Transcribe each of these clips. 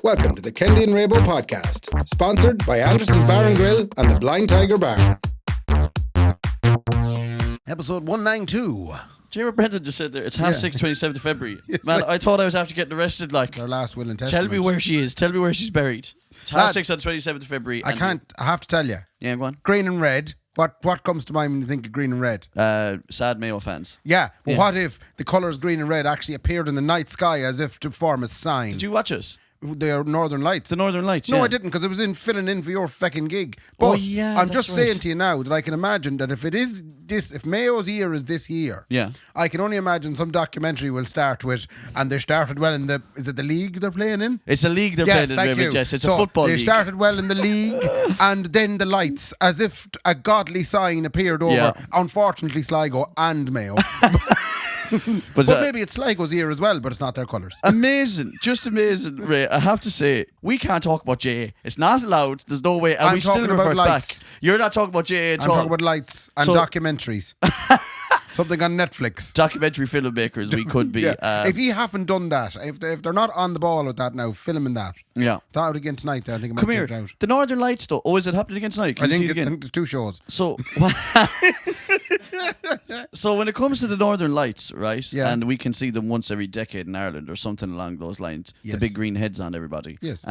Welcome to the Kendy and Raybo podcast, sponsored by Anderson's Bar and Grill and the Blind Tiger Bar. Episode 192. Do you remember Brendan just said there, it's 6:30, 27th of February. Man, I thought I was after getting arrested, like, Our last will and testament. tell me where she is, tell me where she's buried. It's Lad, 6 on 27th of February. I have to tell you. Yeah, go on. Green and red. What comes to mind when you think of green and red? Sad Mayo fans. Yeah, but what if the colours green and red actually appeared in the night sky as if to form a sign? Did you watch us? The Northern Lights. The Northern Lights, No, yeah. I didn't, because it was filling in for your fucking gig. But I'm just saying to you now that I can imagine that if Mayo's year is this year, yeah, I can only imagine some documentary will start with, and they started well in is it the league they're playing in? It's a league they're playing in, thank Jess. It's so a football league. They started well in the league, and then the lights, as if a godly sign appeared over, unfortunately, Sligo and Mayo. But maybe it's Sligo's year as well, but it's not their colours. Amazing. Just amazing, Ray. I have to say, we can't talk about JA. It's not allowed. There's no way. And I'm we still talking about revert lights. back. You're not talking about JA at all. I'm talking about lights and documentaries. Something on Netflix. Documentary filmmakers we could be. If you haven't done that, if they're not on the ball with that now, filming that. Yeah. That out again tonight. I think it might Come check here. it out. The Northern Lights, though. Oh, is it happening again tonight? Can I you think see it again? there's two shows. So, so when it comes to the Northern Lights, right? Yeah. And we can see them once every decade in Ireland or something along those lines. Yes. The big green heads on everybody. Yes.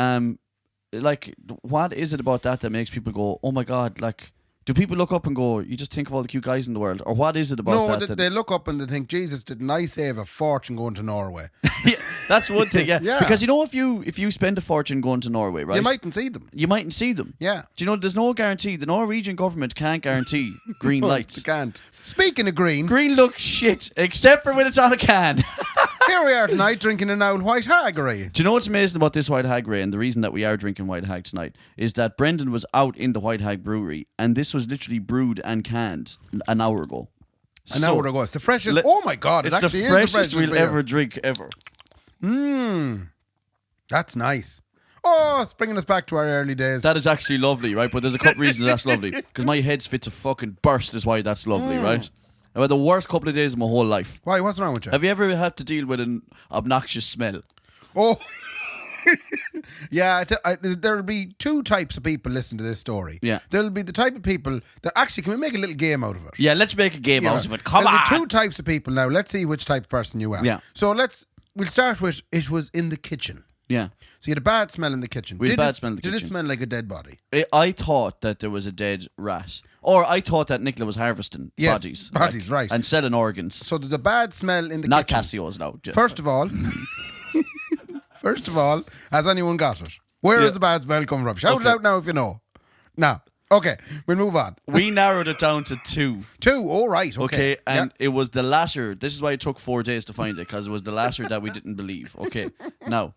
Like, what is it about that makes people go, oh my God, like, do people look up and go, you just think of all the cute guys in the world? Or what is it about that? No, they look up and they think, Jesus, didn't I save a fortune going to Norway? Yeah, that's one thing, yeah. Yeah. Because, you know, if you spend a fortune going to Norway, right? You mightn't see them. You mightn't see them. Yeah. Do you know, there's no guarantee. The Norwegian government can't guarantee green lights. They can't. Speaking of green, Green looks shit, except for when it's on a can. here we are tonight drinking an old white haggery. Do you know what's amazing about this White Hag, Ray, and the reason that we are drinking White Hag tonight is that Brendan was out in the White Hag brewery, and this was literally brewed and canned an hour ago. An hour ago. It's the freshest. Oh my God, it's actually the is freshest we'll beer. ever drink, ever. That's nice. Oh, it's bringing us back to our early days. That is actually lovely, right? But there's a couple reasons that's lovely. Because my head's fit to fucking burst is why that's lovely, right? I've had the worst couple of days of my whole life. Why? What's wrong with you? Have you ever had to deal with an obnoxious smell? Oh, yeah. There'll be two types of people listening to this story. Yeah. There'll be the type of people that actually, can we make a little game out of it? Yeah, let's make a game out of it. Come There'll on. be two types of people now. Let's see which type of person you are. Yeah. So we'll start with, it was in the kitchen. Yeah. So you had a bad smell in the kitchen. We had a bad smell in the Did kitchen. it smell like a dead body? I thought that there was a dead rat. Or I thought that Nicola was harvesting bodies. Bodies, right. And selling organs. So there's a bad smell in the Not kitchen. Casio's now. Just. First of all, has anyone got it? Where is the bad smell coming from? Shout it out now if you know. Now, okay, we'll move on. We narrowed it down to two. Two, all right, okay. And it was the latter. This is why it took 4 days to find it, because it was the latter that we didn't believe. Okay, now,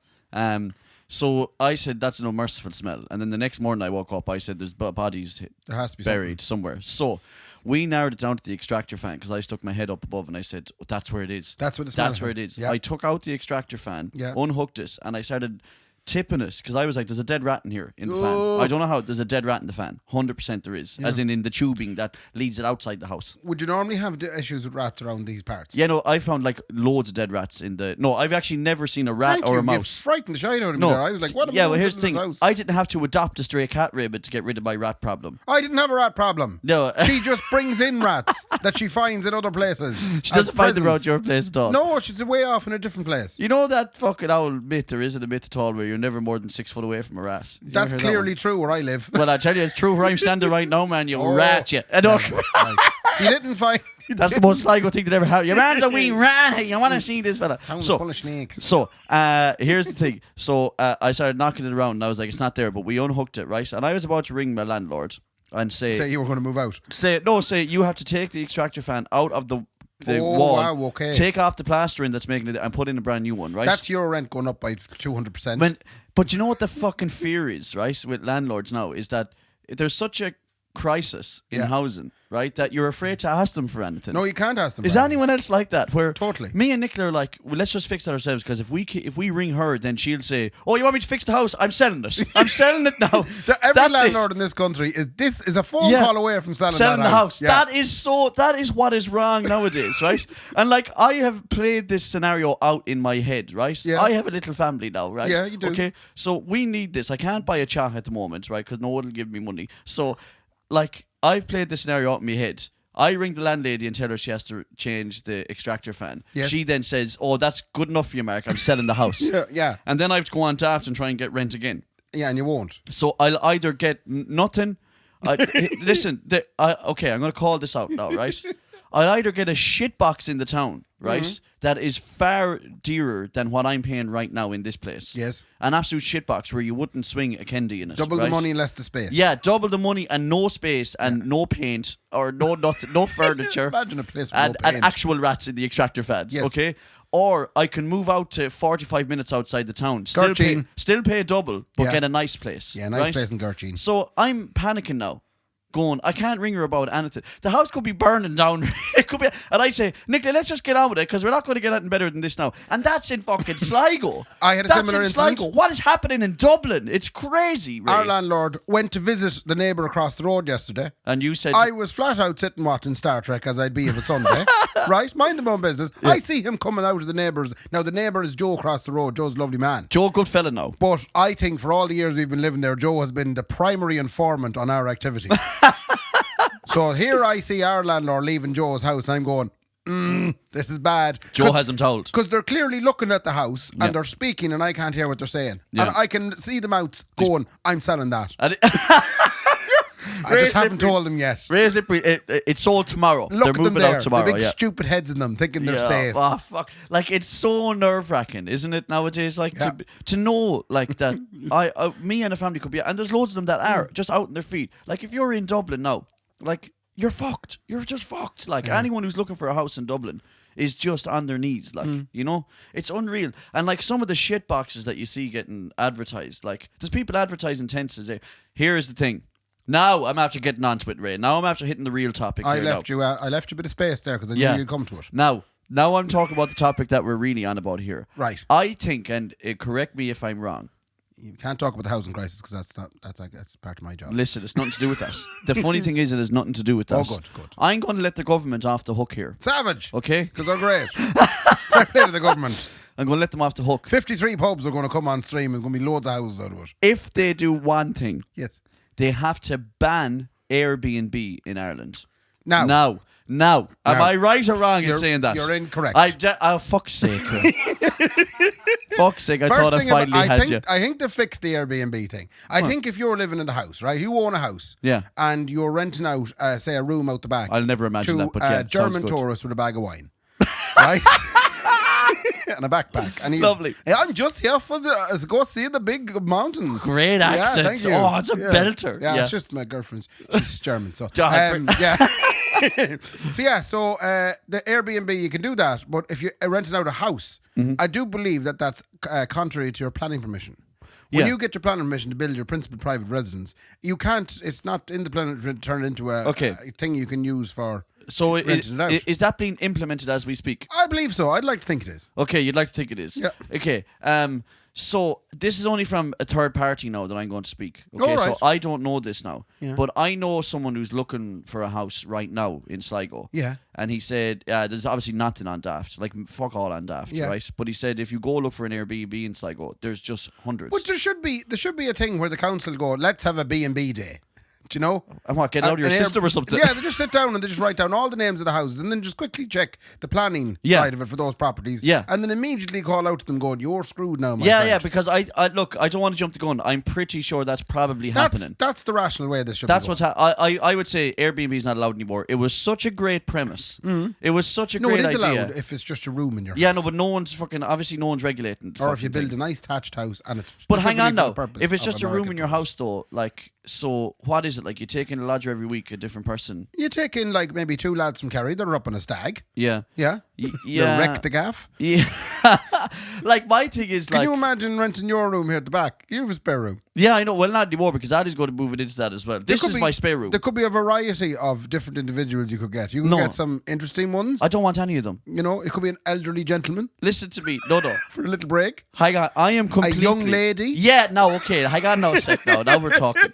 so I said that's an unmerciful smell, and then the next morning I woke up, I said there's bodies There has to be buried somewhere. So we narrowed it down to the extractor fan, because I stuck my head up above and I said, that's where it is. That's what it smells That's where like. it is. Yeah. I took out the extractor fan, unhooked it, and I started tipping it, because I was like, there's a dead rat in here in the fan. I don't know how. There's a dead rat in the fan. 100% there is. As in the tubing that leads it outside the house. Would you normally have issues with rats around these parts? Yeah, no, I found like loads of dead rats in the... No, I've actually never seen a rat or a You mouse. frightened the shit out of me No. there. I was like, what am I Yeah, doing well, here's the sitting thing. in this house? I didn't have to adopt a stray cat rabbit to get rid of my rat problem. I didn't have a rat problem. No. She just brings in rats that she finds in other places. She doesn't find them around your place at all. No, she's way off in a different place. You know that fucking owl myth, there isn't a myth at all, where you're never more than 6 foot away from a rat. You That's ever heard that clearly one? true where I live. Well, I tell you, it's true where I'm standing right now, man. You rat, you. I know. Right. You didn't find... That's the most Sligo thing that ever happened. Your man's a wee rat. You want to see this fella? Town's full of snakes. So, here's the thing. So, I started knocking it around, and I was like, it's not there, but we unhooked it, right? And I was about to ring my landlord and say you were going to move out. Say you have to take the extractor fan out of the Oh, wall. wow, okay. Take off the plastering that's making it and put in a brand new one, right? That's your rent going up by 200%. But you know what the fucking fear is, right? With landlords now is that there's such a crisis in housing, right? That you're afraid to ask them for anything. No, you can't ask them. Is anyone else like that? Where totally. Me and Nicola are like, well, let's just fix it ourselves, because if we ring her, then she'll say, "Oh, you want me to fix the house? I'm selling it. I'm selling it now." Every landlord in this country is a phone call away from selling the house. Yeah. That is what is wrong nowadays, right? And like, I have played this scenario out in my head, right? Yeah. I have a little family now, right? Yeah, you do. Okay, so we need this. I can't buy a chat at the moment, right? Because no one will give me money. So, like, I've played this scenario out in my head. I ring the landlady and tell her she has to change the extractor fan. Yes. She then says, "Oh, that's good enough for you, Mark. I'm selling the house." Yeah. And then I have to go on Daft and try and get rent again. Yeah, and you won't. So I'll either get nothing. Listen, okay, I'm going to call this out now, right? I'll either get a shit box in the town, right, that is far dearer than what I'm paying right now in this place. Yes. An absolute shit box where you wouldn't swing a Kendy in it. Double the money, less the space. Yeah, double the money and no space and no paint or nothing, no furniture. Imagine a place with and, no paint. and actual rats in the extractor fans. Yes. Okay. Or I can move out to 45 minutes outside the town. Still pay double, but get a nice place. Yeah, nice place in Gurchin. So I'm panicking now. Going, I can't ring her about anything. The house could be burning down. It could be, and I say, Nicola, let's just get on with it, because we're not going to get anything better than this now. And that's in fucking Sligo. I had a similar incident. Sligo. What is happening in Dublin? It's crazy, Ray. Our landlord went to visit the neighbour across the road yesterday. And you said, I was flat out sitting watching Star Trek, as I'd be of a Sunday. Right? Mind my own business. Yeah. I see him coming out of the neighbours. Now, the neighbour is Joe across the road. Joe's a lovely man. Joe, good fella now. But I think for all the years we've been living there, Joe has been the primary informant on our activity. So here I see our landlord leaving Joe's house, and I'm going, this is bad. Joe has him told. Because they're clearly looking at the house, and they're speaking, and I can't hear what they're saying. Yeah. And I can see them out going, I'm selling that. I Ray just haven't told them yet. Ray Slippery, it's sold tomorrow. Look they're at them moving there. out tomorrow. The big stupid heads in them, thinking they're safe. Oh, fuck. Like, it's so nerve-wracking, isn't it, nowadays? Like, to know, like, that me and a family could be, and there's loads of them that are just out on their feet. Like, if you're in Dublin now, like, you're fucked. You're just fucked. Like, anyone who's looking for a house in Dublin is just on their knees. Like, you know? It's unreal. And, like, some of the shit boxes that you see getting advertised, like, there's people advertising tents to say, here's the thing. Now I'm after getting onto it, Ray. Now I'm after hitting the real topic. I left you a bit of space there because I knew you'd come to it. Now I'm talking about the topic that we're really on about here. Right. I think, and correct me if I'm wrong. You can't talk about the housing crisis because that's part of my job. Listen, it's nothing to do with that. The funny thing is, it has nothing to do with that. Oh, good. I'm going to let the government off the hook here. Savage. Okay. Because they're great. Fair play to the government. I'm going to let them off the hook. 53 pubs are going to come on stream. There's going to be loads of houses out of it. If they do one thing, yes, they have to ban Airbnb in Ireland. Now. Am I right or wrong in saying that? You're incorrect. Oh, fuck's sake. Fuck's sake, I thought I finally had you. I think they fixed the Airbnb thing. I think if you're living in the house, right, you own a house, and you're renting out, say, a room out the back. I'll never imagine that, but yeah, German tourist with a bag of wine, right? And a backpack. And he's, lovely. Hey, I'm just here for go see the big mountains. Great accents. Thank you. Oh, it's a belter. Yeah, it's just my girlfriend's. She's German, so yeah. So the Airbnb, you can do that, but if you're renting out a house, I do believe that's contrary to your planning permission. When you get your planning permission to build your principal private residence, you can't. It's not in the plan to turn it into a thing you can use for. So renting it out. Is that being implemented as we speak? I believe so. I'd like to think it is. Okay, you'd like to think it is. Yeah. Okay. So this is only from a third party now that I'm going to speak. Okay, right. so I don't know this now, Yeah. but I know someone who's looking for a house right now in Sligo. Yeah. And he said, there's obviously nothing on Daft, like fuck all on Daft, right? But he said if you go look for an Airbnb in Sligo, there's just hundreds. But there should be a thing where the council go, let's have a B&B day. Do you know? And what, get out of your system or something? Yeah, they just sit down and they just write down all the names of the houses and then just quickly check the planning side of it for those properties. Yeah. And then immediately call out to them going, you're screwed now, my friend. Yeah, because I look, I don't want to jump the gun. I'm pretty sure that's probably happening. That's the rational way this should That's be what's I would say Airbnb is not allowed anymore. It was such a great premise. It was such a great idea. No, it is allowed if it's just a room in your house. Yeah, no, but no one's regulating. Or if you build a nice thatched house and it's But hang on now. If it's just a room in your house though, like, so what is it? Like, you take in a lodger every week, a different person? You take in like maybe two lads from Kerry that are up on a stag. Yeah. Yeah. You wreck the gaff. Yeah. Like my thing is Can you imagine renting your room here at the back? You have a spare room. Yeah, I know. Well, not anymore because Daddy's going to move it into that as well. This is my spare room. There could be a variety of different individuals you could get. You could get some interesting ones. I don't want any of them. You know, it could be an elderly gentleman. Listen to me. No. For a little break. Hang on. I am completely... A young lady. Yeah, no, okay. Hang on now a sec now. Now we're talking.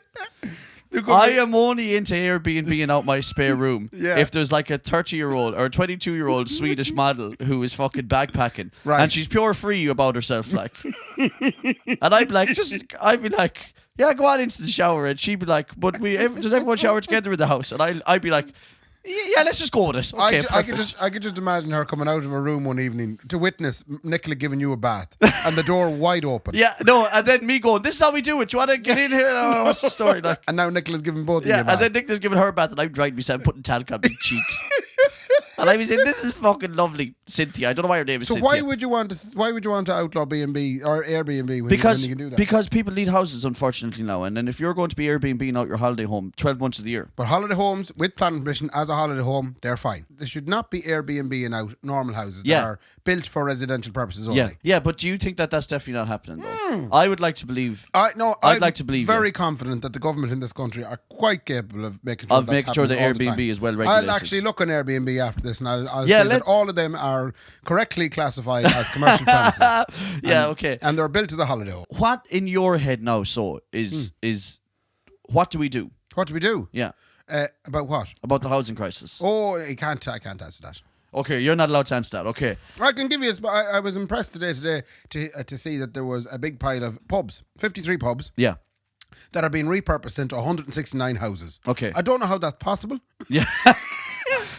I am only into Airbnb out my spare room if there's like a 30-year-old or a 22-year-old Swedish model who is fucking backpacking and she's pure free about herself, like. And I'd be like, yeah, go on into the shower, and she'd be like, but does everyone shower together in the house? And I'd be like, yeah, let's just go with it. Okay, I could just imagine her coming out of her room one evening to witness Nicola giving you a bath and the door wide open. Yeah, no, and then me going, this is how we do it. Do you want to get in here? Oh, what's the story? Like, and now Nicola's giving both of you a bath. And then Nicola's giving her a bath, and I'm drying myself, putting talc on my cheeks. And I was saying, this is fucking lovely, Cynthia. I don't know why her name is Cynthia. So why would you want to outlaw B&B or Airbnb when you can do that? Because people need houses, unfortunately, now. And then if you're going to be Airbnb out your holiday home 12 months of the year. But holiday homes with planning permission as a holiday home, they're fine. There should not be Airbnb in out normal houses that are built for residential purposes only. Yeah, but do you think that that's definitely not happening, though? I would like to believe. I'd like to believe. Very confident that the government in this country are quite capable of making sure the Airbnb is well regulated. I'll actually look on Airbnb after this, and I'll say that all of them are correctly classified as commercial premises. Okay. And they're built as a holiday home. What in your head now, is what do we do? What do we do? Yeah. About what? About the housing crisis. Oh, I can't answer that. Okay, you're not allowed to answer that. Okay. I can give you. I was impressed today to see that there was a big pile of pubs, 53 pubs. Yeah. That are being repurposed into 169 houses. Okay. I don't know how that's possible. Yeah.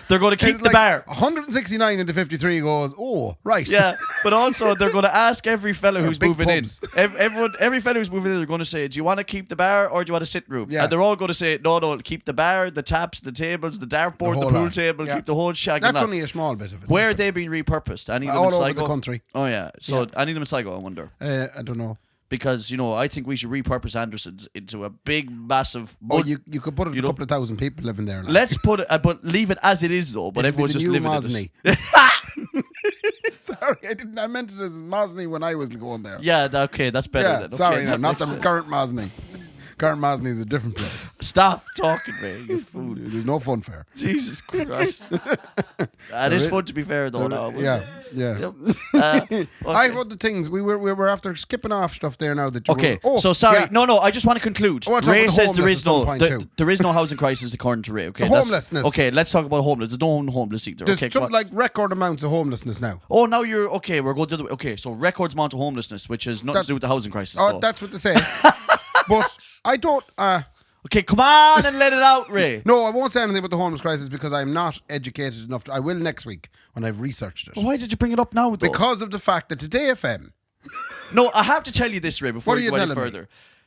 They're going to keep the bar. 169 into 53 goes, oh, right. Yeah, but also they're going to ask every fellow who's moving in. Every fellow who's moving in, they're going to say, do you want to keep the bar or do you want a sit room? Yeah. And they're all going to say, no, keep the bar, the taps, the tables, the dartboard, the pool table, keep the whole shag. That's only a small bit of it. Where are they being repurposed? Any of them all in over Sligo? the country. Oh, yeah. So any of them in Sligo, I wonder. I don't know. Because, I think we should repurpose Anderson's into a big, massive... you could put it a couple of thousand people living there. Let's put it... but leave it as it is, though. But everyone's just living in it. Sorry, I meant it as Mosney when I was going there. Yeah, okay, that's better. Yeah, then. Okay, sorry, not the current Mosney. Current Mosney is a different place. Stop talking, man, you fool. There's no fun fair. Jesus Christ. It is fun to be fair, though. Now, yeah. Okay. I have other things. We were after skipping off stuff there now. So sorry. Yeah. No, I just want to conclude. Ray says there is no housing crisis according to Ray. Okay, homelessness. Okay, let's talk about homeless. There's no homeless either. There's like record amounts of homelessness now. Oh, now you're okay. We're going to do so records amount of homelessness, which has nothing to do with the housing crisis. Oh, that's what they say. But I don't. Okay, come on and let it out, Ray. No, I won't say anything about the homeless crisis because I'm not educated enough. I will next week when I've researched it. Well, why did you bring it up now, though? Because of the fact that Today FM. No, I have to tell you this, Ray, before you go any further. Me?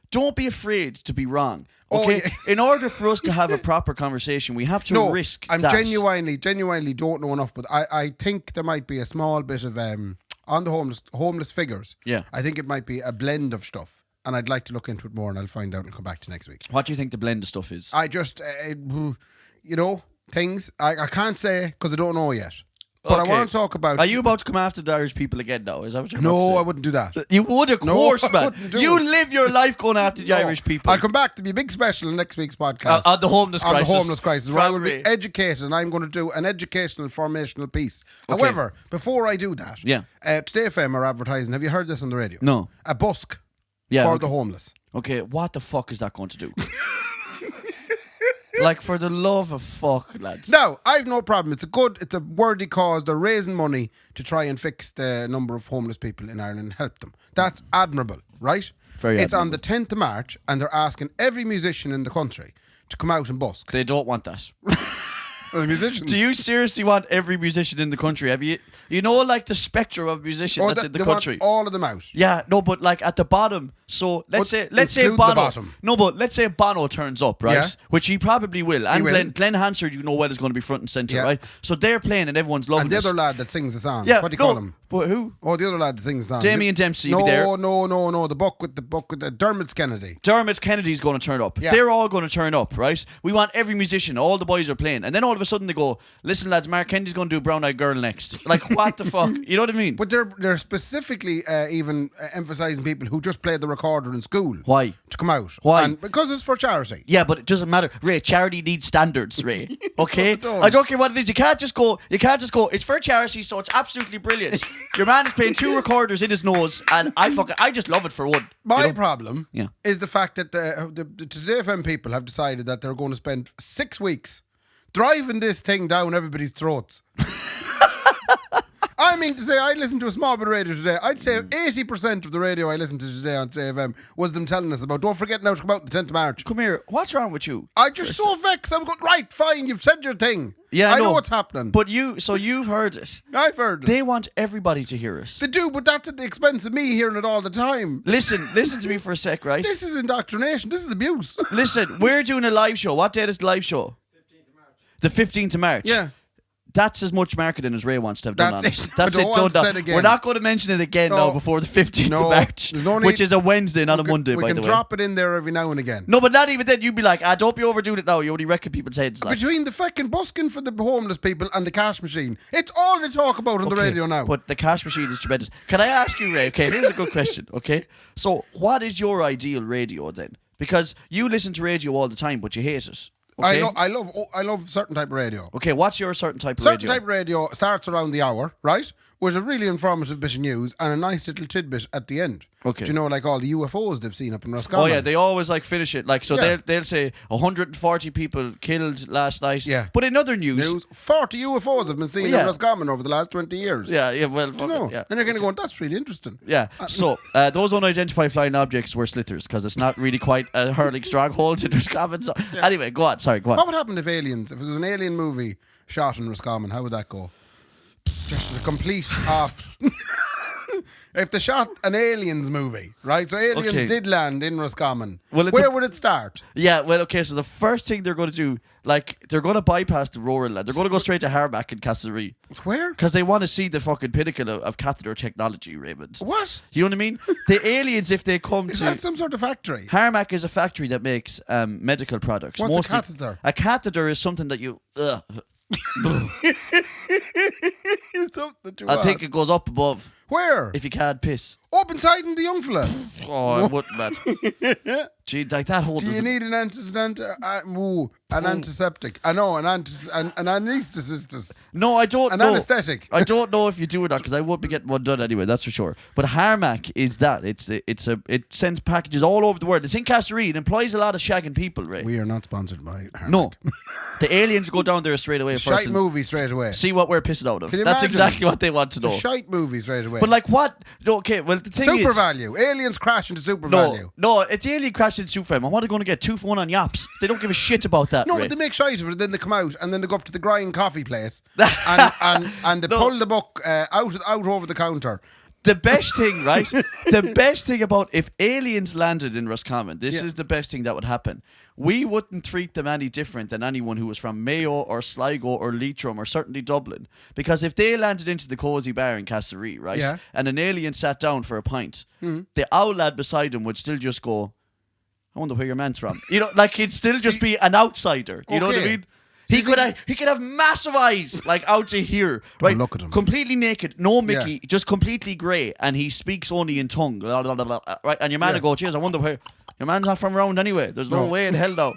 Don't be afraid to be wrong. Okay, in order for us to have a proper conversation, we have to risk. I'm genuinely don't know enough, but I think there might be a small bit of on the homeless figures. Yeah, I think it might be a blend of stuff. And I'd like to look into it more, and I'll find out and come back to next week. What do you think the blend of stuff is? I just, things. I can't say because I don't know yet. But I want to talk about... Are you about to come after the Irish people again now? Is that what you're about to say? No, I wouldn't do that. You would, of course, man. You live your life going after the Irish people. I'll come back to be a big special in next week's podcast. On the homeless crisis. On the homeless crisis, where I will be educated, and I'm going to do an educational, formational piece. Okay. However, before I do that, Today FM are advertising. Have you heard this on the radio? No. A busk for the homeless. Okay, what the fuck is that going to do? Like, for the love of fuck, lads. No, I've no problem. It's a worthy cause. They're raising money to try and fix the number of homeless people in Ireland and help them. That's admirable, right? It's on the 10th of March, and they're asking every musician in the country to come out and busk. They don't want that. The musicians. Do you seriously want every musician in the country? Have you like the spectrum of musicians that's in the country? Want all of them out. Yeah, no, but like at the bottom. So let's say Bono. No, but let's say Bono turns up, right? Yeah. Which he probably will. And Glenn Hansard, well, is going to be front and centre, right? So they're playing and everyone's loving it. And the other lad that sings the song. Yeah, what do you call him? But who? Oh, the other lad that sings the song. Damien Dempsey no, be there. No. The book with Dermot's Kennedy. Dermot Kennedy's going to turn up. Yeah. They're all going to turn up, right? We want every musician. All the boys are playing. And then all of a sudden they go, listen, lads, Mark Kennedy's going to do Brown Eyed Girl next. Like, what the fuck? You know what I mean? But they're specifically even emphasising people who just played the recorder in school. Why? To come out. Why? And because it's for charity. Yeah, but it doesn't matter. Ray, charity needs standards, Ray. Okay? No, I don't care what it is. You can't just go, it's for charity, so it's absolutely brilliant. Your man is playing 2 recorders in his nose, and I just love it for one. My problem Yeah. is the fact that the Today FM people have decided that they're going to spend 6 weeks driving this thing down everybody's throats. I mean to say, I listened to a small bit of radio today. I'd say 80% of the radio I listened to today on Today FM was them telling us about, don't forget now to come out the 10th of March. Come here. What's wrong with you? I'm just so vexed. I'm going, right, fine, you've said your thing. Yeah, I know what's happening. But you've heard it. I've heard it. They want everybody to hear it. They do, but that's at the expense of me hearing it all the time. Listen to me for a sec, right? This is indoctrination. This is abuse. Listen, we're doing a live show. What date is the live show? 15th of March. The 15th of March. Yeah. That's as much marketing as Ray wants to have done on That's it. it. That's I it don't done. want to say it Now. again. We're not going to mention it again now before the 15th of March, there's no need- which is a Wednesday, not a Monday, we by can the way. drop it in there every now and again. No, but not even then. You'd be like, don't be overdoing it now. You only wrecking people's heads. Like. Between the fucking busking for the homeless people and the cash machine, it's all they talk about on the radio now. But the cash machine is tremendous. Can I ask you, Ray? Okay, here's a good question. Okay, so what is your ideal radio then? Because you listen to radio all the time, but you hate it. Okay? I love certain type of radio. Okay, what's your certain type of Certain radio? type of radio starts around the hour, right? With a really informative bit of news and a nice little tidbit at the end. Okay. Do you know, like all the UFOs they've seen up in Roscommon? Oh yeah, they always like finish it like so. Yeah. They'll say 140 people killed last night. Yeah. But in other news, 40 UFOs have been seen Yeah. in Roscommon over the last 20 years. yeah, well, Do you know? yeah. And you're going to go, that's really interesting. Yeah, so those unidentified flying objects were slithers because it's not really quite a hurling stronghold in Roscommon. So anyway, go on. Sorry, go on. What would happen if it was an alien movie shot in Roscommon, how would that go? Just a complete off. If they shot an aliens movie, right? So aliens Okay. did land in Roscommon. Well, it's where would it start? Yeah, well, okay, so the first thing they're going to do, like, they're going to bypass the rural land. They're going to go straight to Harmac and Castlereagh. Where? Because they want to see the fucking pinnacle of catheter technology, Raymond. What? You know what I mean? The aliens, if they come Is to... that some sort of factory? Harmac is a factory that makes medical products. What's Mostly, a catheter? A catheter is something that you... I think it goes up above Where? if you can't piss. Up inside in the young fella. Oh, I wouldn't, man. Gee, like that whole... Do you need an antiseptic? I know, an anesthetist. No, I don't An know. anaesthetic. I don't know if you do or not because I won't be getting one done anyway. That's for sure. But Harmac is that. It sends packages all over the world. It's in Castlereagh. It employs a lot of shagging people, Ray. We are not sponsored by Harmac. No, the aliens go down there straight away first. Shite and movie straight away. See what we're pissing out of. Can you That's imagine? exactly what they want to It's a know. shite movie straight away. But like what? No, okay. Well, the thing super is, value. Aliens crash into super value. no, it's the alien crashed into Super. And what are they going to get? 2 for 1 on yaps? They don't give a shit about that. No, Ray. but they make shite of it, then they come out, and then they go up to the Grind coffee place, and they pull the book out over the counter. The best thing, right? The best thing about if aliens landed in Roscommon, this is the best thing that would happen. We wouldn't treat them any different than anyone who was from Mayo or Sligo or Leitrim or certainly Dublin. Because if they landed into the Cosy Bar in Castlereagh, right? Yeah. And an alien sat down for a pint, the owl lad beside him would still just go, I wonder where your man's from. You know, like he'd still just be an outsider. You know what I Okay. mean? He could have massive eyes like out to here, right? look at him. Completely naked, no Mickey, just completely grey, and he speaks only in tongue, blah, blah, blah, blah, right? And your man Yeah. would go, "Cheers, I wonder where your man's not from around anyway. There's no No. way in hell now."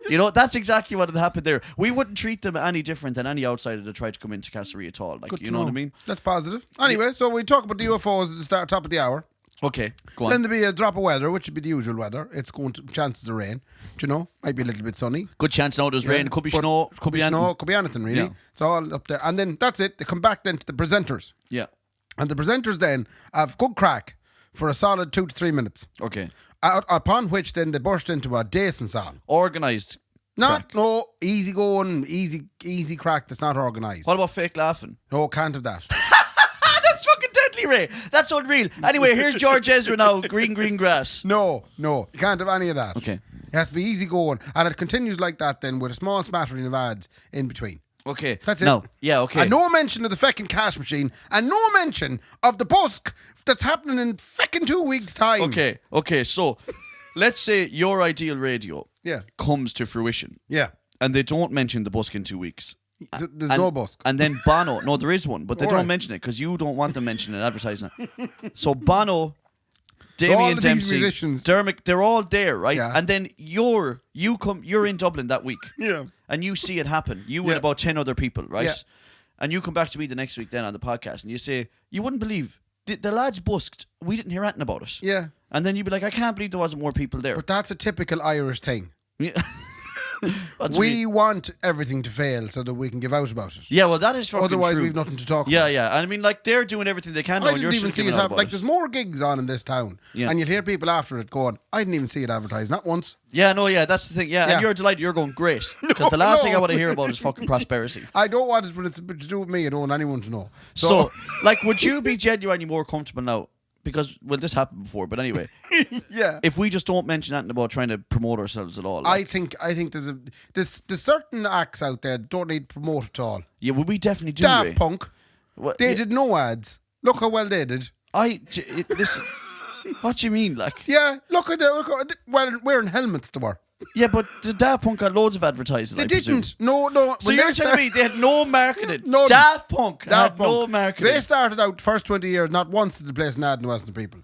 You know, that's exactly what had happened there. We wouldn't treat them any different than any outsider that tried to come into Castlereagh at all. Like, Good you to know what I mean? That's positive. Anyway, so we talk about the UFOs at the top of the hour. Okay, go on. Then there'll be a drop of weather, which would be the usual weather. It's going to chances of rain. Do you know? Might be a little bit sunny. Good chance now. There's Yeah, rain. It could be but snow. Could be snow. anything. Could be anything really. Yeah. It's all up there. And then that's it. They come back then to the presenters, Yeah. and the presenters then have good crack for a solid 2 to 3 minutes. Okay. Upon which then they burst into a decent song. Organised. Not crack. no easy going, easy crack that's not organised. What about fake laughing? No, can't have that. That's fucking deadly, Ray. That's unreal. Anyway, here's George Ezra now. Green grass. No, you can't have any of that. Okay. It has to be easy going, and it continues like that then with a small smattering of ads in between. Okay. That's it. No. Yeah, okay. And no mention of the feckin' cash machine, and no mention of the busk that's happening in feckin' 2 weeks' time. Okay, so let's say your ideal radio comes to fruition. Yeah. And they don't mention the busk in 2 weeks. There's no busk. And then Bono. No, there is one, but they don't mention it because you don't want them mentioning it in advertising it. So Bono, Damien Dempsey, Dermot, they're all there, right? Yeah. And then you're in Dublin that week. Yeah. And you see it happen. You and about 10 other people, right? Yeah. And you come back to me the next week then on the podcast and you say, you wouldn't believe the lads busked. We didn't hear anything about it. Yeah. And then you'd be like, I can't believe there wasn't more people there. But that's a typical Irish thing. Yeah. We want everything to fail so that we can give out about it. Yeah, well, that is fucking Otherwise, true. we've nothing to talk about. Yeah. And I mean, like, they're doing everything they can. I didn't even see it happen. Like, there's more gigs on in this town. Yeah. And you'll hear people after it going, I didn't even see it advertised. Not once. Yeah, that's the thing. Yeah, and you're delighted. You're going, great. Because the last thing I want to hear about is fucking prosperity. I don't want it when it's to do with me. I don't want anyone to know. So like, would you be genuinely more comfortable now? Because, well, this happened before, but anyway. Yeah. If we just don't mention anything about trying to promote ourselves at all. Like, I think there's certain acts out there that don't need to promote at all. Yeah, well, we definitely do. Daft Punk. What, They did no ads. Look how well they did. Listen, what do you mean, like? Yeah, look at well, wearing helmets they were. Yeah, but the Daft Punk got loads of advertising. They didn't. No. So you're telling me they had no marketing? No. Daft Punk had no marketing. They started out first 20 years, not once did they place an ad in the Western people.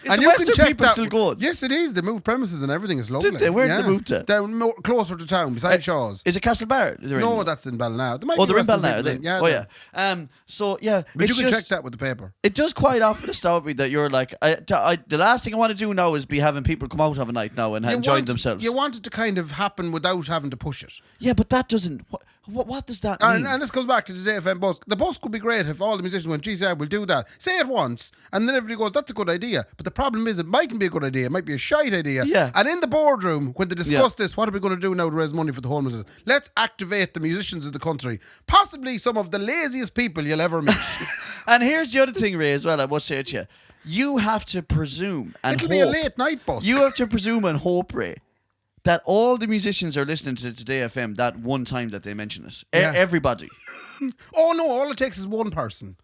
And the Western people still good? Yes, it is. They moved premises and everything. It's lovely. Did they? Where did they move to? They're closer to town, beside Shaw's. Is it Castlebar? No, that's in Ballina. They're in Ballina. Yeah. So yeah, but you can check that with the paper. It does quite often astound me that you're like, the last thing I want to do now is be having people come out of a night now and enjoying themselves. You want it to kind of happen without having to push it. Yeah, but that doesn't. What does that mean? And this goes back to the JFM busk. The busk would be great if all the musicians went, geez, yeah, we'll do that. Say it once, and then everybody goes, that's a good idea. But the problem is, it mightn't be a good idea. It might be a shite idea. Yeah. And in the boardroom, when they discuss this, what are we going to do now to raise money for the homeless? Let's activate the musicians of the country. Possibly some of the laziest people you'll ever meet. And here's the other thing, Ray, as well, I must say to you. You have to presume and It'll hope. be a late night busk. You have to presume and hope, Ray, that all the musicians are listening to Today FM that one time that they mention it. Yeah. Everybody. Oh no, all it takes is one person.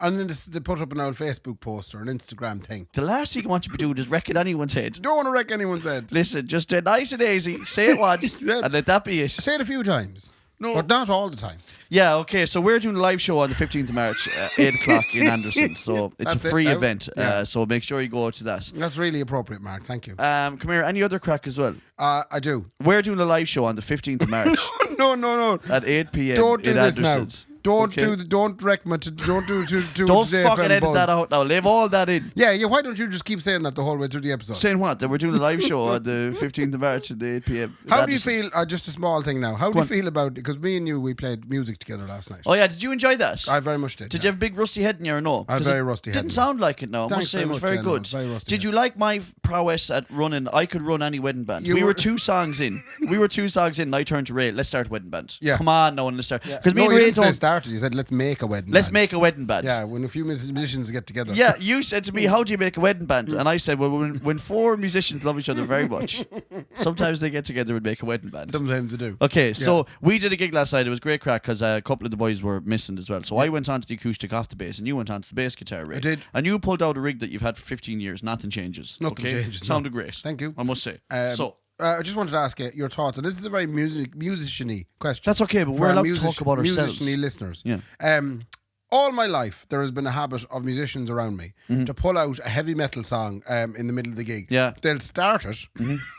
And then they put up an old Facebook post or an Instagram thing. The last thing you want to be doing is wrecking anyone's head. Don't want to wreck anyone's head. Listen, just do it nice and easy. Say it once and let that be it. Say it a few times. No. But not all the time. Yeah, okay, so we're doing a live show on the 15th of March, 8 o'clock in Anderson. So it's a free event. So make sure you go to that. That's really appropriate, Mark. Thank you. Come here, any other crack as well? I do. We're doing a live show on the 15th of March. No. At 8 p.m. Don't do in this Anderson's. now. Don't wreck my. Don't do Don't fucking edit buzz. that out now. Leave all that in. Yeah. Why don't you just keep saying that the whole way through the episode? Saying what? That we're doing a live show on the 15th of March at the 8 p.m. How do you feel? Just a small thing now. How do you feel about it? Because me and you, we played music together last night. Oh yeah, did you enjoy that? I very much did. Did you have a big rusty head in you or no? I have very rusty head. Didn't sound like it. No, I must say it was very good. Did you like my prowess at running? I could run any wedding band. We were 2 songs in. And I turned to Ray. Let's start a wedding band. Yeah. Come on, no one. Let's start. Because me and Ray didn't say started. You said let's make a wedding. Let's make a wedding band. Yeah, when a few musicians get together. Yeah, you said to me, how do you make a wedding band? And I said, well, when 4 musicians love each other very much, sometimes they get together and make a wedding band. Sometimes they do. Okay, so we did a gig last night. It was great crack because a couple of the boys were missing as well. So I went on to the acoustic off the bass and you went on to the bass guitar, Ray. I did. And you pulled out a rig that you've had for 15 years. Nothing changes. Nothing changes. Sounded great. Thank you. I must say. I just wanted to ask you your thoughts, and this is a very musician-y question. That's okay, but we're allowed to talk about ourselves. Musician-y listeners. Yeah. All my life, there has been a habit of musicians around me to pull out a heavy metal song in the middle of the gig. Yeah. They'll start it,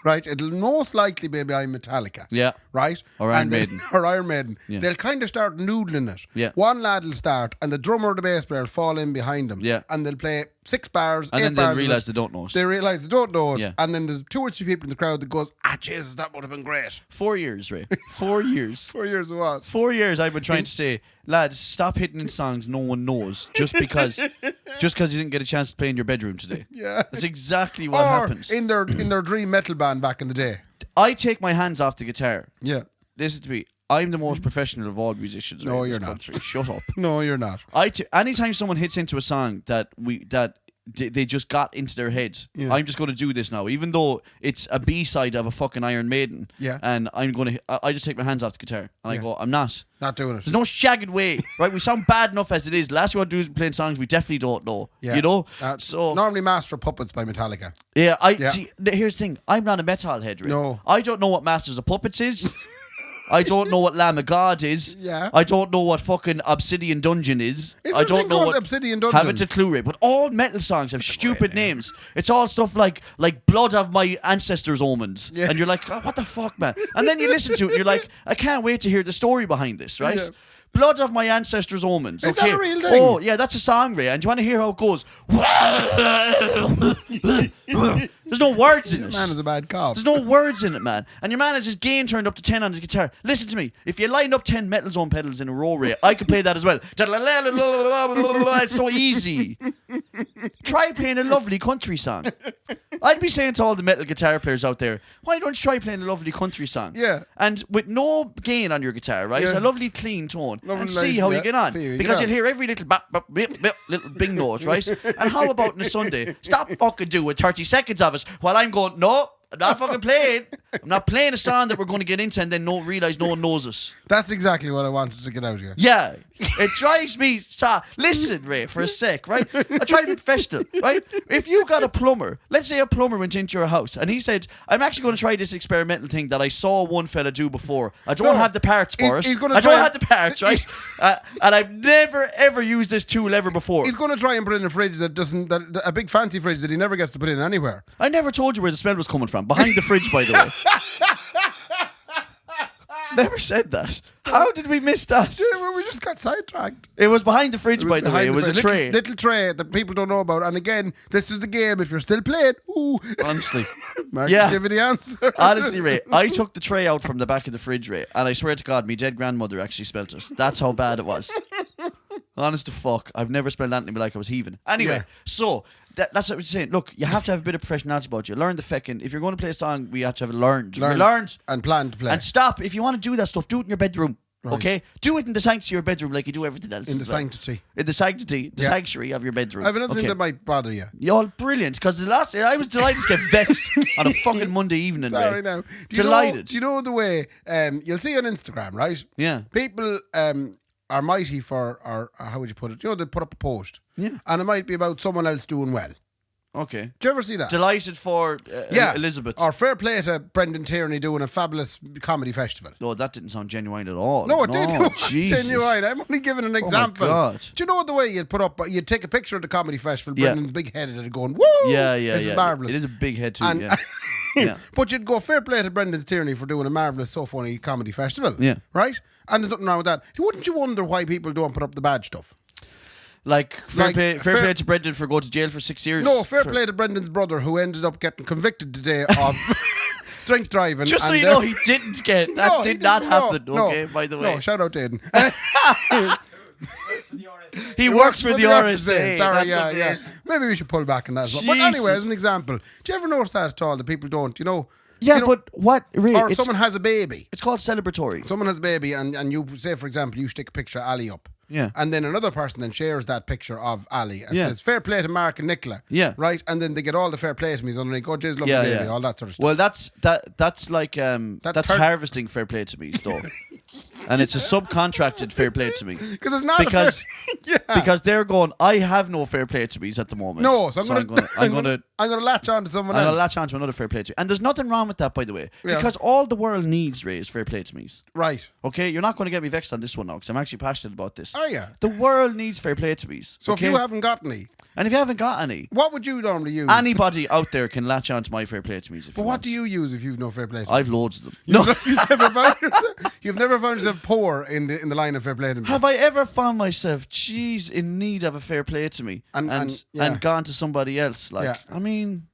right? It'll most likely be by Metallica. Yeah. Right? Or Iron Maiden. Or Iron Maiden. Yeah. They'll kind of start noodling it. Yeah. One lad will start, and the drummer or the bass player will fall in behind him. Yeah. And they'll play 6 bars, and 8 then bars. they realise they don't know it. They realise they don't know it. Yeah. And then there's 2 or 3 people in the crowd that goes, Jesus, that would have been great. 4 years, Ray. 4 years. 4 years of what? 4 years I've been trying to say, lads, stop hitting in songs no one knows just because you didn't get a chance to play in your bedroom today. Yeah. That's exactly what happens. in their dream metal band back in the day. I take my hands off the guitar. Yeah. Listen to me. I'm the most professional of all musicians. No, in you're this not. country. Shut up. No, you're not. Anytime someone hits into a song that they just got into their head. Yeah. I'm just going to do this now, even though it's a B-side of a fucking Iron Maiden. Yeah. And I just take my hands off the guitar and I go, I'm not doing it. There's no shagged way, right? We sound bad enough as it is. The last thing we want to do is playing songs we definitely don't know. Yeah. You know? So normally Master of Puppets by Metallica. Yeah, see, here's the thing. I'm not a metal head, right? No. I don't know what Masters of Puppets is. I don't know what Lamb of God is. Yeah. I don't know what fucking Obsidian Dungeon is. Is I there a don't thing know called what Obsidian Dungeon? Haven't a clue, right? But all metal songs have stupid names. It's all stuff like Blood of My Ancestors' Omens. Yeah. And you're like, oh, what the fuck, man? And then you listen to it and you're like, I can't wait to hear the story behind this, right? Yeah. Blood of My Ancestors' Omens. Is okay. that a real thing? Oh, yeah, that's a song, Ray. And do you want to hear how it goes? There's no words in it. Man is a bad cop. There's no words in it, man. And your man has his gain turned up to 10 on his guitar. Listen to me. If you line up 10 Metal Zone pedals in a row, Ray, I could play that as well. It's so easy. Try playing a lovely country song. I'd be saying to all the metal guitar players out there, why don't you try playing a lovely country song? Yeah. And with no gain on your guitar, right? It's a lovely clean tone. Lovely, and see nice, how yeah. you get on. See how you Because get you'll hear every little bop, bop, bip, bip, little bing note, right? And how about on a Sunday? Stop fucking doing 30 seconds of it while I'm going, no, I'm not fucking playing. I'm not playing a song that we're going to get into and then realise no one knows us. That's exactly what I wanted to get out of you. Yeah, it drives me. Listen, Ray, for a sec, right? I try to be professional, right? If you got a plumber, let's say a plumber went into your house and he said, I'm actually going to try this experimental thing that I saw one fella do before. I don't have the parts for it. I don't have the parts, right? And I've never, ever used this tool ever before. He's going to try and put in a fridge a big fancy fridge that he never gets to put in anywhere. I never told you where the smell was coming from. Behind the fridge, by the way. Never said that. How did we miss that? Yeah, well, we just got sidetracked. It was behind the fridge, by the way. It was a tray. Little tray that people don't know about. And again, this is the game. If you're still playing, ooh. Honestly. Mark, Yeah. give me the answer. Honestly, Ray, I took the tray out from the back of the fridge, Ray, and I swear to God, me dead grandmother actually smelt it. That's how bad it was. Honest to fuck, I've never smelled anything like I was heaving. Anyway, Yeah. so that's what we're saying. Look, you have to have a bit of professionality about you. Learn the feckin'. If you're going to play a song, we have to have it learned. Learned. And plan to play. And stop. If you want to do that stuff, do it in your bedroom. Right. Okay? Do it in the sanctity of your bedroom like you do everything else. in the sanctity. In the sanctity, the sanctuary of your bedroom. I have another thing Okay. that might bother you. Y'all brilliant, because I was delighted to get vexed on a fucking Monday evening. Sorry Ray. now. Delighted. Do you know the way, you'll see on Instagram, right? Yeah. People are mighty for, or how would you put it? You know, they put up a post. Yeah. And it might be about someone else doing well. Okay. Do you ever see that? Delighted for Elizabeth. Or fair play to Brendan Tierney doing a fabulous comedy festival. Oh, that didn't sound genuine at all. No, it did. Jesus. Genuine. I'm only giving an example. God. Do you know the way you'd put up? You'd take a picture of the comedy festival, Yeah. Brendan's big headed and going, "Woo! Yeah, this yeah. is marvelous." It is a big head too. And- Yeah. Yeah. But you'd go fair play to Brendan Tierney for doing a marvellous, so funny comedy festival. Yeah. Right? And there's nothing wrong with that. Wouldn't you wonder why people don't put up the bad stuff? Like fair Like, play fair- to Brendan for going to jail for 6 years. No, fair play to Brendan's brother who ended up getting convicted today of drink driving. Just so and, you know, he didn't get that. no, he did not didn't. No, happen. no, Okay, by the way. No, shout out to Aiden. He works for the RSA. Sorry, That's yeah, okay. yeah. Maybe we should pull back on that as well. But anyway, as an example, do you ever notice that at all? That people don't, Yeah, you know, but what? Really, or someone has a baby. it's called celebratory. Someone has a baby, and you say, for example, you stick a picture of Ali up. Yeah. And then another person then shares that picture of Ali and Yeah. says, fair play to Mark and Nicola. Yeah. Right? And then they get all the fair play to me underneath, oh, Jay's lovely Yeah, baby, yeah. all that sort of stuff. Well, that's like that's harvesting fair play to me, though, and it's a subcontracted fair play to me Because it's not because yeah. because they're going. I have no fair play to me's at the moment. No, so I'm I'm gonna latch on to someone I'm else. gonna latch on to another fair play to me. And there's nothing wrong with that, by the way, Yeah. because all the world needs, Ray, is fair play to me's. Right. Okay, you're not going to get me vexed on this one now because I'm actually passionate about this. Are you? The world needs fair play to me's. So okay? if you haven't got any, and if you haven't got any, what would you normally use? anybody out there can latch on to my fair play to me's. But what do you use if you've no fair play to I've loads of them. No. You've never found yourself poor in the line of fair play to me. Have I ever found myself, in need of a fair play to me and yeah. gone to somebody else? Like, Yeah. I mean,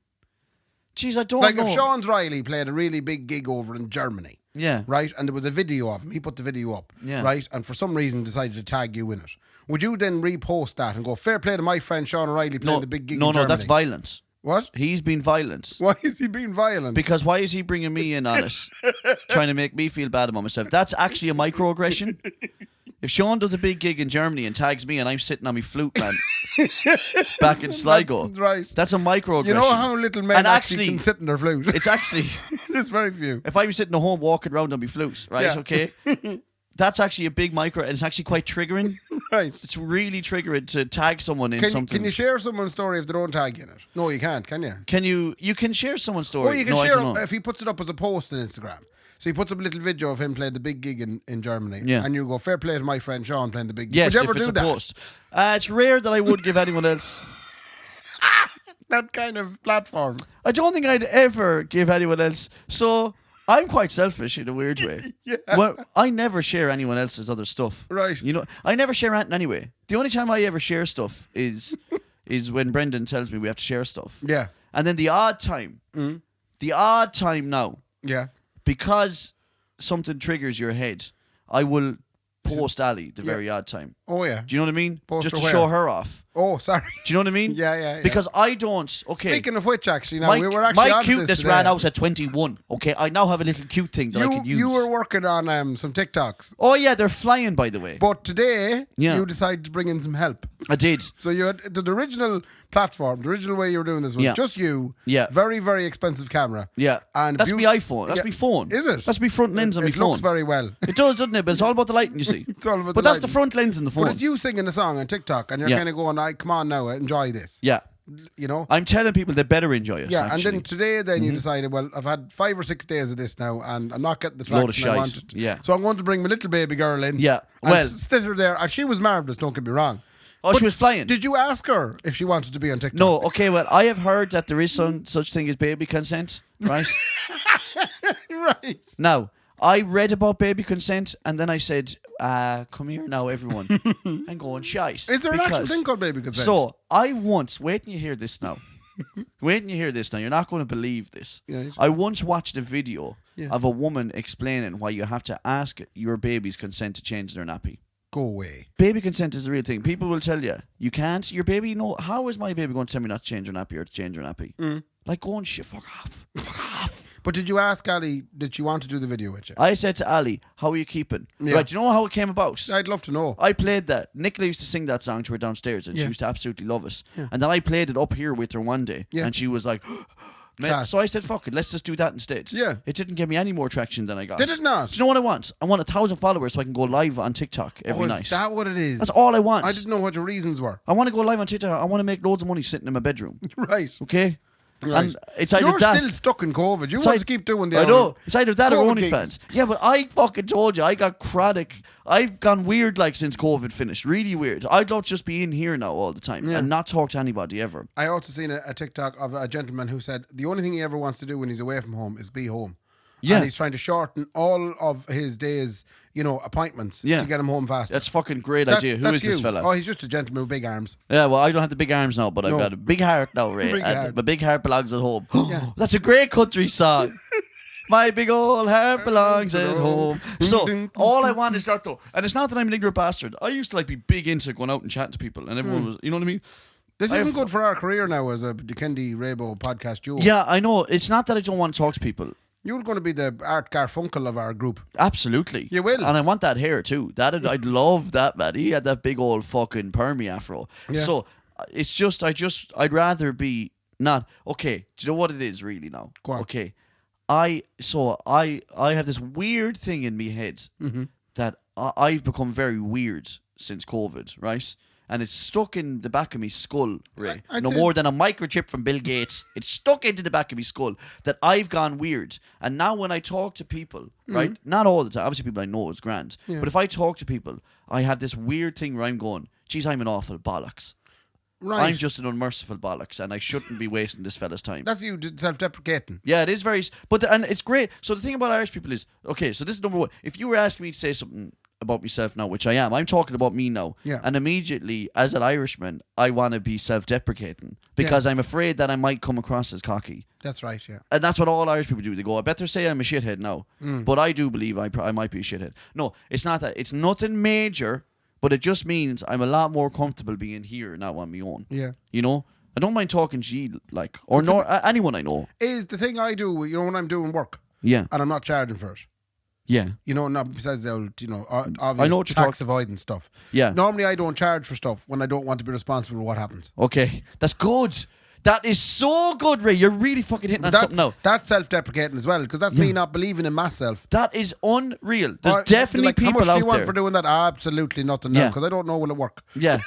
I don't Like know. if Sean Riley played a really big gig over in Germany, Yeah. right, and there was a video of him, he put the video up, Yeah. right, and for some reason decided to tag you in it. Would you then repost that and go, fair play to my friend Sean Riley playing the big gig in Germany? No, that's violence. What? He's been violent. Why is he being violent? Because why is he bringing me in on it? Trying to make me feel bad about myself. That's actually a microaggression. If Sean does a big gig in Germany and tags me and I'm sitting on my flute, man, back in Sligo, That's right. That's a microaggression. You know how little men And actually can sit in their flute? It's actually... There's very few. If I was sitting at home walking around on my flute, right, Yeah. okay, that's actually a big micro, and it's actually quite triggering. Right. It's really triggering to tag someone in something. Can you share someone's story if they don't tag you in it? No, you can't, can you? You can share someone's story. Well, you can no, I share don't know. if he puts it up as a post on Instagram. So he puts up a little video of him playing the big gig in Germany. Yeah. And you go, fair play to my friend Sean playing the big gig. Yes, Would you ever if it's do a that? post. It's rare that I would give anyone else. That kind of platform. I don't think I'd ever give anyone else. So I'm quite selfish in a weird way. Yeah. Well, I never share anyone else's other stuff. Right. You know, I never share anything anyway. The only time I ever share stuff is when Brendan tells me we have to share stuff. Yeah. And then the odd time now, Yeah. because something triggers your head, I will post Ali the very odd time. Oh, yeah. Do you know what I mean? Post Just her to where? show her off. Oh, sorry. Do you know what I mean? Yeah. Because I don't. Okay. Speaking of which, actually, now my, we were actually my on cuteness this today. ran out at 21. Okay, I now have a little cute thing that I can use. You were working on some TikToks. Oh yeah, they're flying, by the way. But today, Yeah. you decided to bring in some help. I did. So you had the original platform, the original way you were doing this was Yeah. just you. Yeah. Very, very expensive camera. Yeah. And That's my iPhone. That's my phone. Is it? That's my front lens on my It phone. looks very well. It does, doesn't it? But it's all about the lighting, you see. It's all about but the that's the lighting. front lens in the phone. But it's you singing a song on TikTok and you're Yeah. kind of going, come on now, enjoy this. Yeah. You know? I'm telling people they better enjoy us. Yeah, actually. and then today you decided, well, I've had 5 or 6 days of this now and I'm not getting the Load of traction I shite. wanted. Yeah. So I'm going to bring my little baby girl in. Yeah, And well- sit her there. And she was marvellous, don't get me wrong. Oh, she was flying. Did you ask her if she wanted to be on TikTok? No, okay, well, I have heard that there is some such thing as baby consent, right? Right. Now, I read about baby consent and then I said, come here now, everyone, and go and shite. Is there an actual Because- thing called baby consent? So, I once, wait till you hear this now. Wait till you hear this now. You're not going to believe this. Right. I once watched a video Yeah. of a woman explaining why you have to ask your baby's consent to change their nappy. Go away. Baby consent is a real thing. People will tell you, you can't. Your baby, no. How is my baby going to tell me not to change her nappy or to change her nappy? Like, go and shit, fuck off. Fuck off. But did you ask Ali, did she want to do the video with you? I said to Ali, how are you keeping? Yeah. Right, do you know how it came about? I'd love to know. I played that. Nicola used to sing that song to her downstairs and she Yeah. used to absolutely love it. And then I played it up here with her one day Yeah. and she was like, "Man," Class. so I said, fuck it, let's just do that instead. Yeah. It didn't give me any more traction than I got. Did it not? Do you know what I want? I want 1,000 followers so I can go live on TikTok every Is night. that what it is? That's all I want. I didn't know what your reasons were. I want to go live on TikTok. I want to make loads of money sitting in my bedroom. Right. Okay? Right. And it's either You're that. still stuck in COVID. You It's want ei- to keep doing the I know. It's either that or COVID OnlyFans. gigs. Yeah, but I fucking told you, I got chronic. I've gone weird like since COVID finished. Really weird. I'd love to just be in here now all the time Yeah. and not talk to anybody ever. I also seen a TikTok of a gentleman who said the only thing he ever wants to do when he's away from home is be home. Yeah. And he's trying to shorten all of his days, appointments Yeah. to get him home faster. That's a fucking great That- idea. Who that's is this you. fella? Oh, he's just a gentleman with big arms. Yeah, well, I don't have the big arms now, but I've No. got a big heart now, Ray. Big And heart. my big heart belongs at home. Yeah. That's a great country song. My big old heart belongs at home. So all I want is that though, and it's not that I'm an ignorant bastard. I used to be big into going out and chatting to people, and everyone was, you know what I mean? This I isn't have- good for our career now as a the Kendy Raybo podcast duo. Yeah, I know. It's not that I don't want to talk to people. You're going to be the Art Garfunkel of our group. Absolutely. You will. And I want that hair too. I'd love that, man. He had that big old fucking permy afro. Yeah. So it's just, I'd rather be not, okay, do you know what it is really now? Go on. Okay. I have this weird thing in me head Mm-hmm. that I've become very weird since COVID, right? And it's stuck in the back of me skull, Ray. I'd No say- more than a microchip from Bill Gates. It's stuck into the back of me skull that I've gone weird. And now when I talk to people, right? Not all the time. Obviously people I know is grand. Mm-hmm. Yeah. But if I talk to people, I have this weird thing where I'm going, geez, I'm an awful bollocks. Right. I'm just an unmerciful bollocks and I shouldn't be wasting this fella's time. That's you self-deprecating. Yeah, it is very, and it's great. So the thing about Irish people is, okay, so this is number one. If you were asking me to say something about myself now, which I am, I'm talking about me now. Yeah. And immediately, as an Irishman, I want to be self-deprecating because I'm afraid that I might come across as cocky. That's right, yeah. And that's what all Irish people do. They go, I better say I'm a shithead now. But I do believe I might be a shithead. No, it's not that. It's nothing major, but it just means I'm a lot more comfortable being here now on my own. Yeah. You know? I don't mind talking to you, like, or anyone I know. Is the thing I do, when I'm doing work. Yeah. And I'm not charging for it. Yeah. Not besides the old, obvious I know what you're tax avoidance stuff. Yeah. Normally I don't charge for stuff when I don't want to be responsible for what happens. Okay. That's good. That is so good, Ray. You're really fucking hitting on something now. That's self-deprecating as well, because that's me not believing in myself. That is unreal. There's definitely people out there. How much do you want for doing that? Absolutely nothing now, because I don't know will it work. Yeah.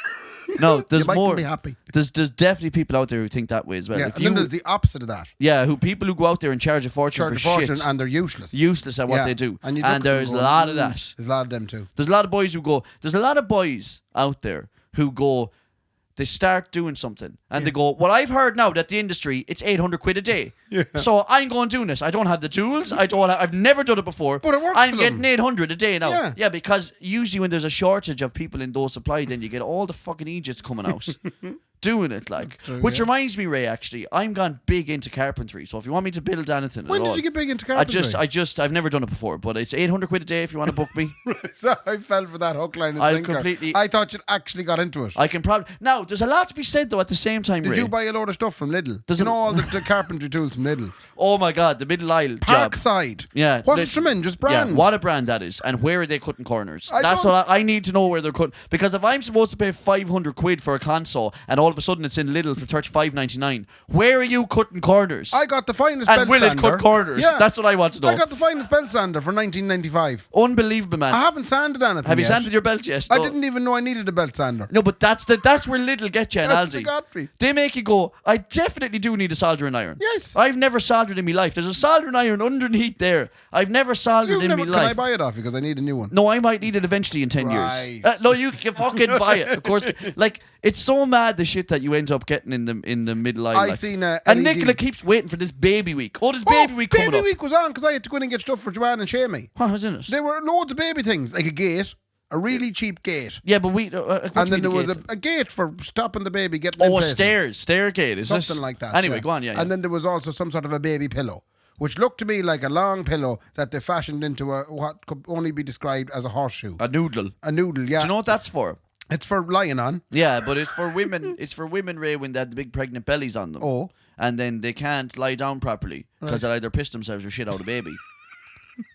No, there's you more. Be happy. There's definitely people out there who think that way as well. Yeah, and then there's the opposite of that. Yeah, people who go out there and charge a fortune for shit, and they're useless. Useless at what they do. And there's a lot of that. There's a lot of them too. There's a lot of boys who go. There's a lot of boys out there who go. They start doing something and they go, well, I've heard now that the industry, it's 800 quid a day. Yeah. So I'm going doing this. I don't have the tools. I've never done it before. But it works I'm for getting them. 800 a day now. Yeah. Yeah, because usually when there's a shortage of people in those supply, then you get all the fucking idiots coming out. Doing it, like. True, which reminds me, Ray, actually, I'm gone big into carpentry. So if you want me to build anything when did you get big into carpentry? I've never done it before, but it's 800 quid a day if you want to book me. So I fell for that hook, line, and sinker. I thought you actually got into it. I can probably... Now, there's a lot to be said, though, at the same time, Ray. Did you buy a load of stuff from Lidl? All the carpentry tools from Lidl. Oh my God, the middle aisle Parkside. Job. Yeah. What a tremendous brand. Yeah, what a brand that is. And where are they cutting corners? That's what I need to know where they're cutting. Because if I'm supposed to pay 500 quid for a console and all of a sudden it's in Lidl for $35.99, where are you cutting corners? I got the finest belt sander. And will it cut corners? Yeah. That's what I want to know. I got the finest belt sander for $19.95. Unbelievable, man. I haven't sanded anything Have you yet. sanded your belt yet? I didn't even know I needed a belt sander. No, but that's where Lidl get you in Aldi. Got me. They make you go, I definitely do need a soldering iron. Yes. I've never soldered in my life. There's a soldering iron underneath there. I've never soldered in my life. Can I buy it off because I need a new one? No, I might need it eventually in 10 years. No, you can fucking buy it. Of course. Like, it's so mad the shit that you end up getting in the middle aisle. I seen and Nicola keeps waiting for this baby week. Oh, this baby week coming up. Baby week was on because I had to go in and get stuff for Joanne and Shamey. What was in it? There were loads of baby things, like a gate. A really cheap gate. Yeah, but and then there was a gate for stopping the baby getting in places. Stair gate. Is something like that. Anyway, go on, yeah. And then there was also some sort of a baby pillow, which looked to me like a long pillow that they fashioned into what could only be described as a horseshoe. A noodle. A noodle, yeah. Do you know what that's for? It's for lying on. Yeah, but it's for women. It's for women, Ray, when they have the big pregnant bellies on them. Oh. And then they can't lie down properly because they'll either piss themselves or shit out a baby.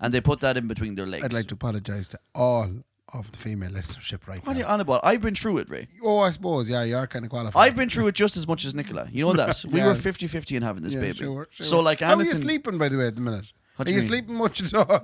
And they put that in between their legs. I'd like to apologise to all of the female listenership right now. What are you on about? I've been through it, Ray. Oh, I suppose, yeah, you are kind of qualified. I've been through it just as much as Nicola. You know that? We were 50-50 in having this baby. Sure. So, like, how are you sleeping, by the way, at the minute? Are you sleeping much at all?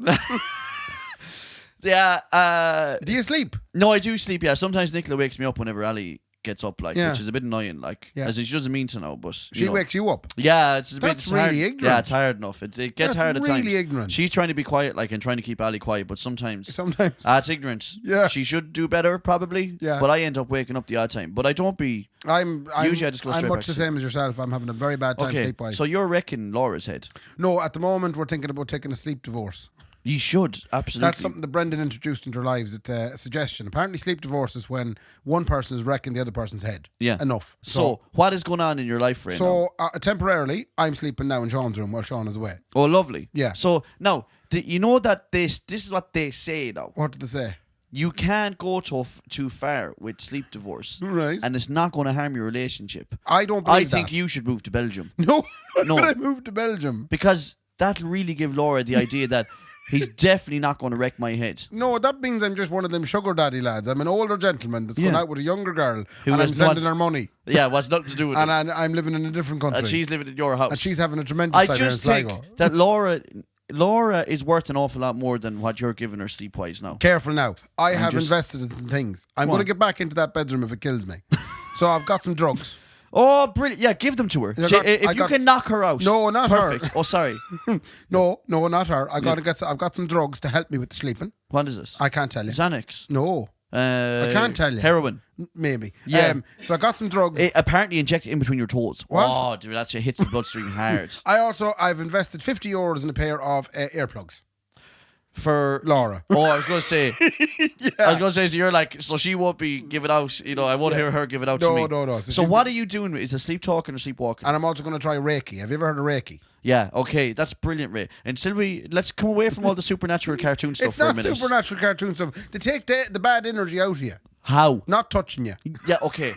Yeah. Do you sleep? No, I do sleep, yeah. Sometimes Nicola wakes me up whenever Ali gets up, like, which is a bit annoying, like, as in she doesn't mean to know, but she wakes you up. Yeah, it's a bit. That's really ignorant. Yeah, it's hard enough. It gets hard at times. Really ignorant. She's trying to be quiet, like, and trying to keep Ali quiet, but sometimes it's ignorance. Yeah, she should do better, probably. Yeah, but I end up waking up the odd time. But I don't be. Usually I just go straight I'm much the same as yourself. I'm having a very bad time sleep-wise. So you're wrecking Laura's head? No, at the moment we're thinking about taking a sleep divorce. You should, absolutely. That's something that Brendan introduced into our lives. It's a suggestion. Apparently sleep divorce is when one person is wrecking the other person's head. Yeah. Enough. So what is going on in your life right now? So temporarily, I'm sleeping now in Sean's room while Sean is away. Oh, lovely. Yeah. So now, you know that this is what they say now. What did they say? You can't go too far with sleep divorce. Right. And it's not going to harm your relationship. I don't believe that. I think you should move to Belgium. No. Why would I move to Belgium? Because that'll really give Laura the idea that he's definitely not going to wreck my head. No, that means I'm just one of them sugar daddy lads. I'm an older gentleman that's going out with a younger girl and I'm sending her money. Yeah, what's nothing to do with it. And I'm living in a different country. And she's living in your house. And she's having a tremendous time here in Sligo. I just think that Laura is worth an awful lot more than what you're giving her sleep-wise now. Careful now. I have invested in some things. I'm going to get back into that bedroom if it kills me. So I've got some drugs. Oh, brilliant. Yeah, give them to her. If you can knock her out. No, not perfect. her. Oh, sorry. No, not her. I've got some drugs to help me with the sleeping. What is this? I can't tell you. Xanax? No. I can't tell you. Heroin? Maybe. Yeah. So I got some drugs. Apparently injected in between your toes. What? Oh, dude, that shit hits the bloodstream hard. I've invested €50 in a pair of earplugs. For Laura. Oh, I was going to say. I was going to say, so you're like, so she won't be giving out, I won't hear her give it out to me. No. So what are you doing? Is it sleep talking or sleepwalking? And I'm also going to try Reiki. Have you ever heard of Reiki? Yeah, okay, that's brilliant, Ray. Until let's come away from all the supernatural cartoon stuff for a minute. It's not supernatural cartoon stuff. They take the bad energy out of you. How? Not touching you. Yeah, okay.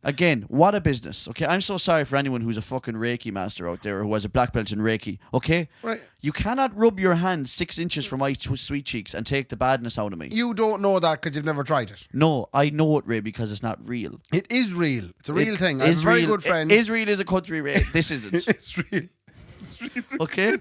Again, what a business. Okay, I'm so sorry for anyone who's a fucking Reiki master out there who has a black belt in Reiki. Okay, Right. You cannot rub your hand 6 inches from my sweet cheeks and take the badness out of me. You don't know that because you've never tried it. No, I know it, Ray, because it's not real. It is real. It's a real thing. I have a Israel, very good friend. Israel is a country, Ray. This isn't. It's real. Okay.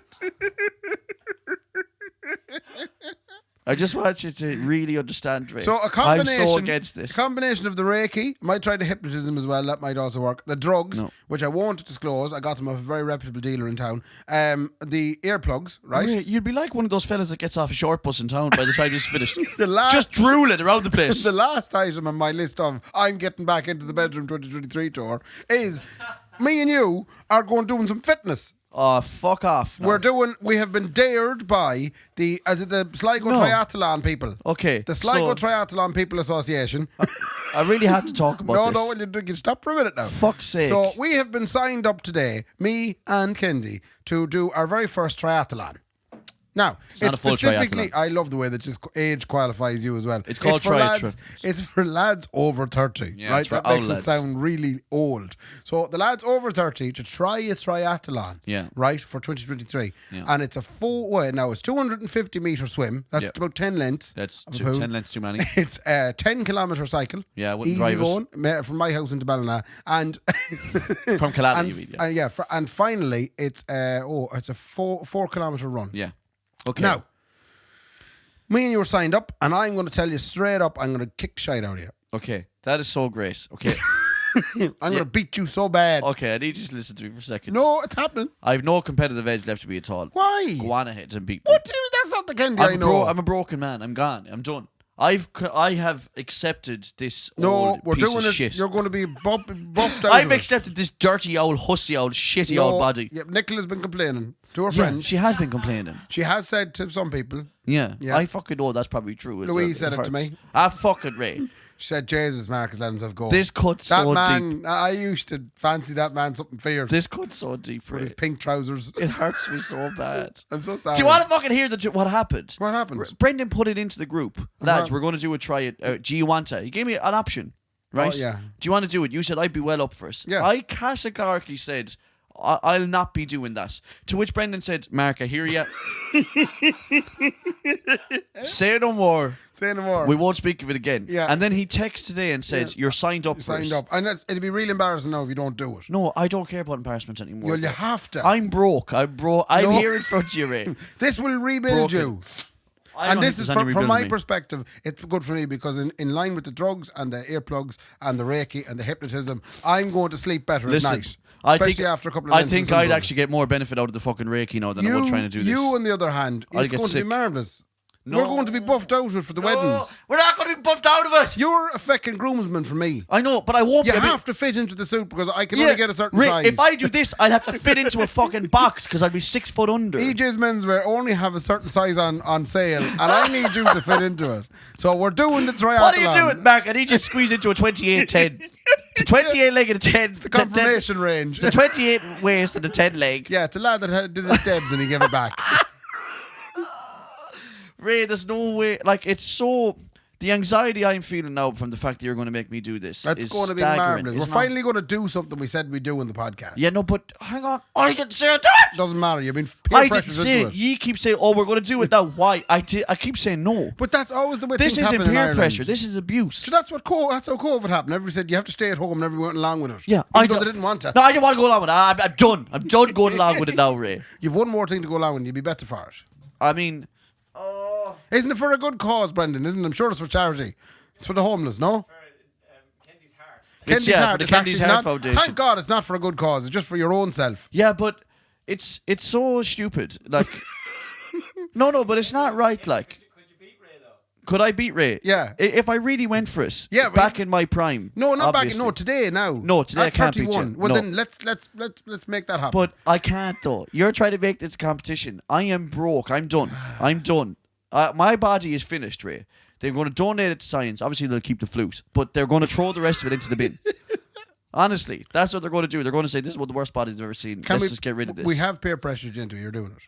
I just want you to really understand, Ray. So a combination. I'm so against this. A combination of the Reiki, might try the hypnotism as well. That might also work. The drugs, No. which I won't disclose. I got them off a very reputable dealer in town. The earplugs, right? Ray, you'd be like one of those fellas that gets off a short bus in town by the time he's finished. The last, Just drooling around the place. the last item on my list of I'm getting back into the bedroom 2023 tour is me and you are going doing some fitness. Oh, fuck off. No. We have been dared by the Sligo No. Triathlon people. Okay. The Sligo so Triathlon People Association. I really have to talk about this. You can stop for a minute now. Fuck's sake. So we have been signed up today, me and Kendy, to do our very first triathlon. Now, It's not a full specifically, triathlon. I love the way that just age qualifies you as well. It's called for lads. triathlon. It's for lads over 30, Yeah, right? it's for That makes old us lads. sound really old. So the lads over 30 to try a triathlon, Yeah. right, for 2023, Yeah. and it's a full way. Now it's 250-meter swim. That's Yeah. about 10 lengths. That's of a pool. 10 lengths too many. It's a 10-kilometer cycle. Yeah, I wouldn't easy drive it. going from my house into Ballina, and From Killarney, and, you mean, yeah. and finally it's it's a 4-kilometer run. Yeah. Okay. Now, me and you were signed up, and I'm going to tell you straight up, I'm going to kick shite out of you. Okay. That is so great. Okay. I'm going to beat you so bad. Okay, I need you to listen to me for a second. No, it's happening. I have no competitive edge left to be at all. Why? Go on ahead and beat me. What do you mean? That's not the Kendy I know. I'm a broken man. I'm gone. I'm done. I have accepted this No, old we're piece doing of it. shit. You're going to be buffed out I've of it. accepted this dirty old, hussy old, shitty No, old body. Yeah, Nicola's been complaining to her Yeah, friends. she has been complaining. She has said to some people, Yeah, Yeah. I fucking know that's probably true. As Louise well. said it to hurts. me. Ah, fucking Ray. she said, Jesus, Marcus, let himself go. This cuts that so man, deep. I used to fancy that man something fierce. This cuts so deep, with Ray. his pink trousers. It hurts me so bad. I'm so sorry. Do you want to fucking hear what happened? What happened? Brendan put it into the group. Lads, Uh-huh. we're going to do a try it. Do you want to? He gave me an option, right? Oh, yeah. Do you want to do it? You said I'd be well up for it. Yeah. I categorically said I'll not be doing that. To which Brendan said, Mark, I hear ya. Say no more. Say no more. We won't speak of it again. Yeah. And then he texted today and said, Yeah. you're signed up for Signed it. up. And it'd be real embarrassing now if you don't do it. No, I don't care about embarrassment anymore. Well, you have to. I'm broke. I'm No. here in front of you, Ray. This will rebuild Broken. you. I And don't this think is there's any from my rebuilding me. perspective, it's good for me because in line with the drugs and the earplugs and the Reiki and the hypnotism, I'm going to sleep better Listen, at night. I Especially think, after a couple of I lengths think of I'd Zimbabwe. actually get more benefit out of the fucking Reiki now than I would trying to do this. You, on the other hand, I'll it's get going to sick. be marvellous. No. We're going to be buffed out for the weddings. We're not going to be buffed out of it. You're a fucking groomsman for me. I know, but I won't You be. have to fit into the suit because I can only get a certain Ray, size. if I do this, I'd have to fit into a fucking box because I'd be 6 foot under. EJ's menswear only have a certain size on sale, and I need you to fit into it. So we're doing the triathlon. What are you doing, Mark? I need you to squeeze into a 28-10. The 28 leg and a 10. The confirmation range. The 28 waist and the 10 leg. Yeah, it's a lad that did his debs and he gave it back. Ray, there's no way. Like, it's so. The anxiety I'm feeling now from the fact that you're going to make me do this That's is going to be staggering, marvellous. We're isn't it? finally going to do something we said we'd do in the podcast. Yeah, no, but hang on. I didn't say that. Doesn't matter. You've been peer I didn't pressured say into it. it. You keep saying, oh, we're going to do it now. Why? I keep saying no. But that's always the way This things isn't happen in peer Ireland. pressure. This is abuse. So that's how COVID happened. Everybody said you have to stay at home and everyone went along with it. Yeah, Even though they didn't want to. No, I didn't want to go along with it. I'm done. I'm done going along with it now, Ray. You've one more thing to go along with and you'd be better for it. I mean, Isn't it for a good cause, Brendan? Isn't it? I'm sure it's for charity. It's for the homeless, no? Kendy's heart. It's, yeah, for the It's Kendy's actually Heart not- Foundation. Thank God it's not for a good cause. It's just for your own self. yeah, but it's so stupid. Like, no, but it's not right. Like, Could you beat Ray though? could I beat Ray? Yeah. If I really went for it. Yeah, but- back in my prime. No, not obviously. back. No, today. Now. No, today I At can't beat 31. you. Well, No. then let's make that happen. But I can't though. You're trying to make this a competition. I am broke. I'm done. I'm done. My body is finished, Ray. They're going to donate it to science. Obviously, they'll keep the flute, but they're going to throw the rest of it into the bin. Honestly, that's what they're going to do. They're going to say, this is one of the worst bodies I've ever seen. Let's just get rid of this. We have peer pressured into it. You're doing it.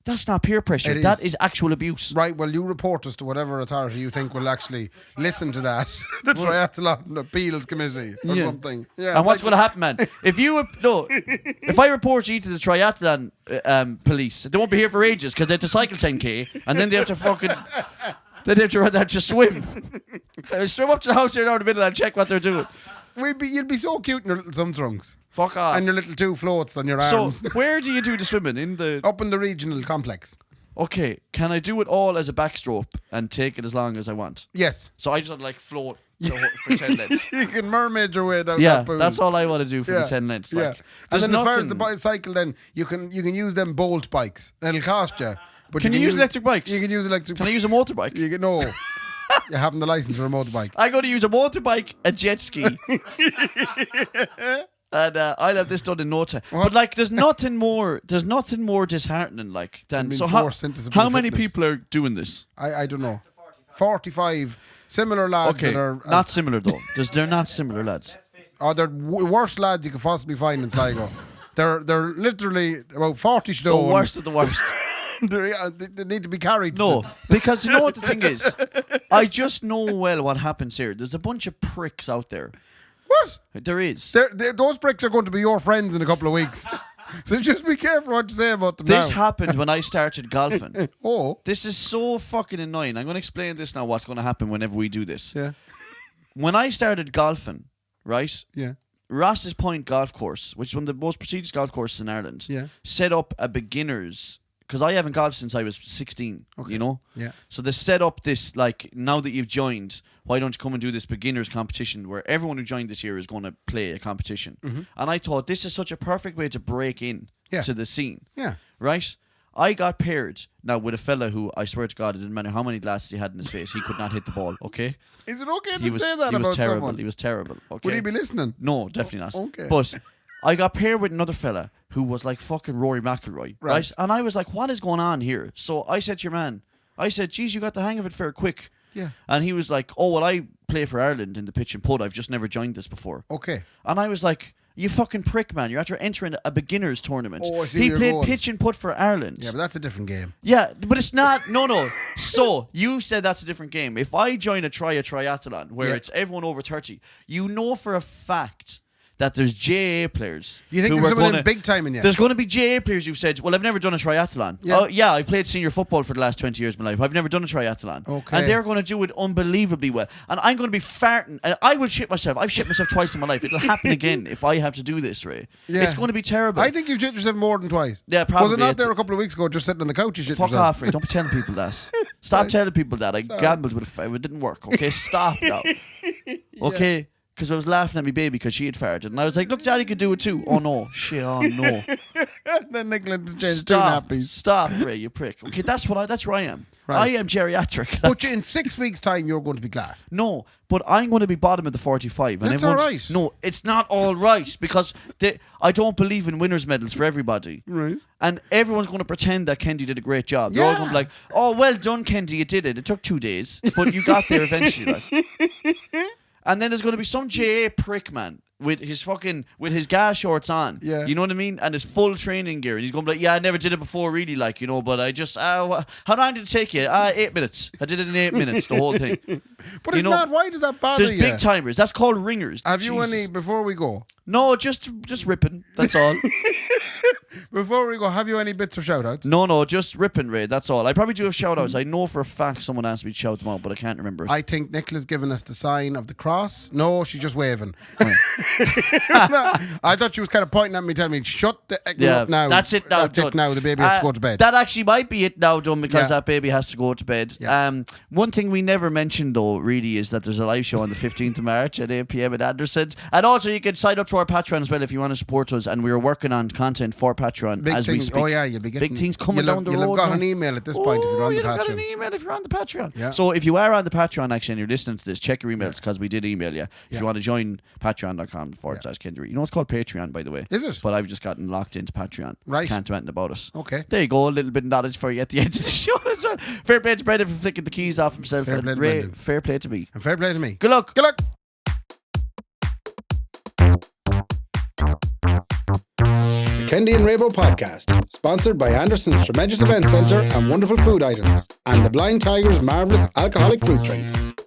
That's not peer pressure. That is actual abuse. Right, well, you report us to whatever authority you think will actually listen to that. The Triathlon Appeals Committee or something. Yeah, and what's going to happen, man? If I report you to the triathlon police, they won't be here for ages because they have to cycle 10k and then they have to fucking... Then they have to run out to swim. Swim up to the house here now in the middle and check what they're doing. You'd be so cute in your little swim trunks. Fuck off. And your little 2 floats on your arms. So, where do you do the swimming? Up in the regional complex. Okay, can I do it all as a backstroke and take it as long as I want? Yes. So I just want to like float for 10 lengths. You can mermaid your way down Yeah, that pool. that's all I want to do for the 10 lengths. Like, and then as far as the bicycle, then you can use them Bolt bikes. It'll cost you. But can you use electric bikes? You can use electric. Can I use a motorbike? No. You haven't the license for a motorbike. I'm going to use a motorbike, a jet ski. And I'll have this done in no time. What? But like, there's nothing more disheartening like than. So how many people are doing this? I don't know. 45 similar lads that are not similar though. They're not similar lads. Oh, they're worst lads you could possibly find in Sligo. They're literally about 40 stone. The worst of the worst. They need to be carried. No, because you know what the thing is? I just know well what happens here. There's a bunch of pricks out there. What? There is. Those pricks are going to be your friends in a couple of weeks. So just be careful what you say about them This now. happened when I started golfing. Oh. This is so fucking annoying. I'm going to explain this now, what's going to happen whenever we do this. Yeah. When I started golfing, right? Yeah. Ross's Point Golf Course, which is one of the most prestigious golf courses in Ireland, set up a beginners... Because I haven't golfed since I was 16, you know? Yeah. So they set up this, like, now that you've joined, why don't you come and do this beginners competition where everyone who joined this year is going to play a competition. Mm-hmm. And I thought, this is such a perfect way to break in to the scene. Yeah. Right? I got paired now with a fella who, I swear to God, it didn't matter how many glasses he had in his face, he could not hit the ball, okay? Is it okay to say that about someone? He was terrible, okay? Would he be listening? No, definitely not. Okay. But... I got paired with another fella who was like fucking Rory McIlroy, right? And I was like, what is going on here? So I said to your man, geez, you got the hang of it fair quick. Yeah. And he was like, oh, well, I play for Ireland in the pitch and putt. I've just never joined this before. Okay. And I was like, you fucking prick, man. You're after entering a beginners tournament. Oh, I see. He played pitch and putt for Ireland. Yeah, but that's a different game. Yeah, but it's not. No. So you said that's a different game. If I join a triathlon where it's everyone over 30, you know for a fact that there's JA players. You think there's someone in big time in you? There's going to be JA players who've said, well, I've never done a triathlon. Yeah. Oh, yeah, I've played senior football for the last 20 years of my life. I've never done a triathlon. Okay. And they're going to do it unbelievably well. And I'm going to be farting. And I will shit myself. I've shit myself twice in my life. It'll happen again if I have to do this, Ray. Yeah. It's going to be terrible. I think you've shit yourself more than twice. Yeah, probably. Was it not there a couple of weeks ago just sitting on the couch you shit Fuck yourself? off, Ray. Don't be telling people that. Stop telling people that. I gambled with it. It didn't work. Okay, stop now. Okay? Because I was laughing at my baby because she had farted. And I was like, look, Daddy can do it too. Oh, no. Shit, oh, no. Then Nicola changed two nappies. Stop, Ray, you prick. Okay, that's where I am. Right. I am geriatric. But in 6 weeks' time, you're going to be class. No, but I'm going to be bottom of the 45. And that's all right. No, it's not all right because I don't believe in winners' medals for everybody. Right. And everyone's going to pretend that Kendy did a great job. They're all going to be like, oh, well done, Kendy, you did it. It took 2 days, but you got there eventually. Like. And then there's going to be some JA prick, man, with his gas shorts on. Yeah. You know what I mean? And his full training gear. And he's going to be like, yeah, I never did it before, really, like, you know, but I just, how long did it take you? 8 minutes. I did it in 8 minutes, the whole thing. But it's not, why does that bother you? There's big timers. That's called ringers. Have you any, before we go? No, just ripping. That's all. Before we go, have you any bits or shout-outs? No, just ripping, Ray. That's all. I probably do have shout-outs. I know for a fact someone asked me to shout them out, but I can't remember it. I think Nicola's given us the sign of the cross. No, she's just waving. I thought she was kind of pointing at me, telling me, shut the up now. That's it now. That's it now. The baby has to go to bed. That actually might be it now, done, because that baby has to go to bed. Yeah. One thing we never mentioned, though, really, is that there's a live show on the 15th of March at 8 p.m. at Anderson's. And also, you can sign up to our Patreon as well if you want to support us. And we're working on content for Patreon as we speak. Oh, yeah, you'll be getting... Big things coming down the road. You'll have got an email at this point if you're on the Patreon. You'll got an email if you're on the Patreon. Yeah. So if you are on the Patreon, actually, and you're listening to this, check your emails, because we did email you. If you want to join patreon.com/Kendy. You know, it's called Patreon, by the way. Is it? But I've just gotten locked into Patreon. Right. Can't do anything about it. Okay. There you go. A little bit of knowledge for you at the end of the show as well. Fair play to Brendan for flicking the keys off himself. Fair play to Ray, Brendan. fair play to me. And fair play to me. Good luck. Good luck. the Kendy and Raybo podcast, sponsored by Anderson's Tremendous Event Centre and Wonderful Food Items, and the Blind Tiger's marvellous alcoholic fruit drinks.